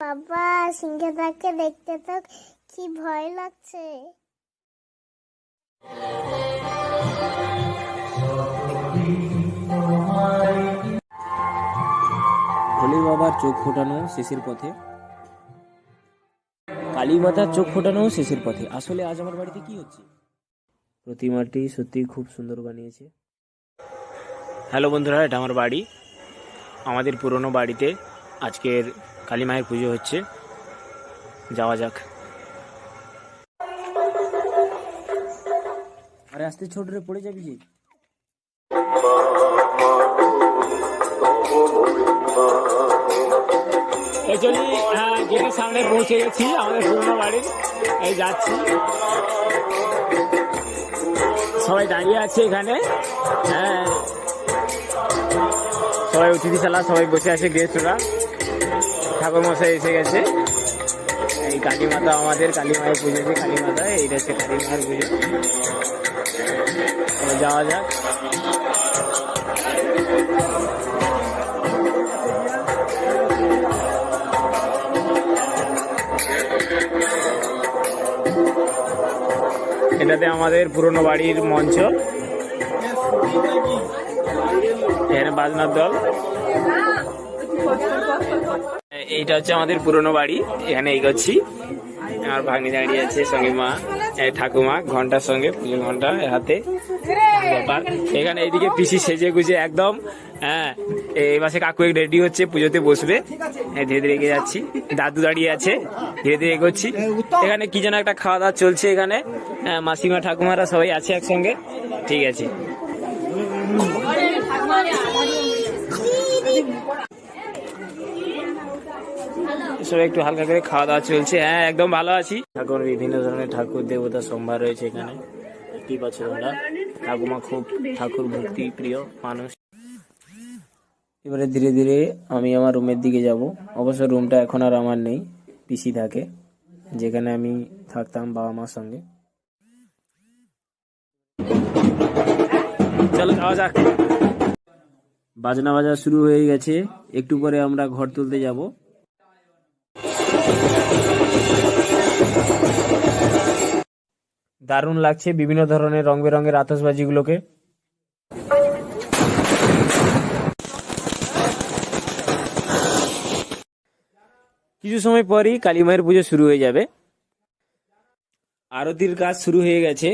বাবা, সিংহটাকে দেখতে তো কি ভয় লাগছে। ভোলে বাবার চোখ ফোটানো শেষের পথে, কালী মাতার চোখ ফোটানো শেষের পথে। আসলে আজ আমার বাড়িতে কি হচ্ছে? প্রতিমাটি সত্যি খুব সুন্দর বানিয়েছে। হ্যালো বন্ধুরা, এটা আমার বাড়ি। আমাদের পুরনো বাড়িতে আজকের কালী মায়ের পুজো হচ্ছে। যাওয়া যাক। আরে আস্তে, ছোট রে, পড়ে যাবি যে। অ্যাকচুয়ালি গেটের সামনে পৌঁছে গেছি আমাদের পুরনো বাড়ির। এই যাচ্ছি, সবাই দাঁড়িয়ে আছে এখানে। হ্যাঁ, সবাই অতিথিশালা, সবাই বসে আছে, গেস্টরা। ঠাকুর মশাই এসে গেছে। এই কালী মাতা, আমাদের কালী মায়ের পুজো যে কালী মাতা, এইটা হচ্ছে কালী মায়ের পুজো। যাওয়া যাক। এটাতে আমাদের পুরনো বাড়ির মঞ্চ, এখানে বাজনার দল। এইটা হচ্ছে আমাদের পুরনো বাড়ি, এখানে এগোচ্ছি। আমার ভাগ্নি দাঁড়িয়ে আছে, সঙ্গে মা, ঠাকুমা ঘন্টার সঙ্গে, পুজো ঘন্টা হাতে। ব্যাপার এখানে এইদিকে পিসি সেজে গুজে একদম। হ্যাঁ, এই মাসে কাকু রেডি হচ্ছে, পুজোতে বসবে। ধীরে ধীরে এগিয়ে যাচ্ছি। দাদু দাঁড়িয়ে আছে, ধীরে ধীরে এগোচ্ছি। এখানে কি যেন একটা খাওয়া দাওয়া চলছে এখানে। মাসিমা ঠাকুমারা সবাই আছে একসঙ্গে। ঠিক আছে, সবাই একটু হালকা করে খাওয়া দাওয়া চলছে। হ্যাঁ, একদম ভালো আছি। ঠাকুর, বিভিন্ন ধরনের ঠাকুর দেবতা সম্ভার রয়েছে এখানে। কি পাচ্ছ তোমরা? ঠাকুমা খুব ঠাকুর ভক্তি প্রিয় মানুষ। এবারে ধীরে ধীরে আমি আমার রুমের দিকে যাব। অবশ্য রুমটা এখন আর আমার নেই, পিসি থাকে, যেখানে আমি থাকতাম বাবা মার সঙ্গে। চলো যাওয়া যাক। বাজনা বাজা শুরু হয়ে গেছে, একটু পরে আমরা ঘর তুলতে যাব। দারুণ লাগছে বিভিন্ন ধরনের রং বেরঙের আতশবাজি গুলোকে। কিছু সময় পরই কালী মায়ের পুজো শুরু হয়ে যাবে। আরতির কাজ শুরু হয়ে গেছে।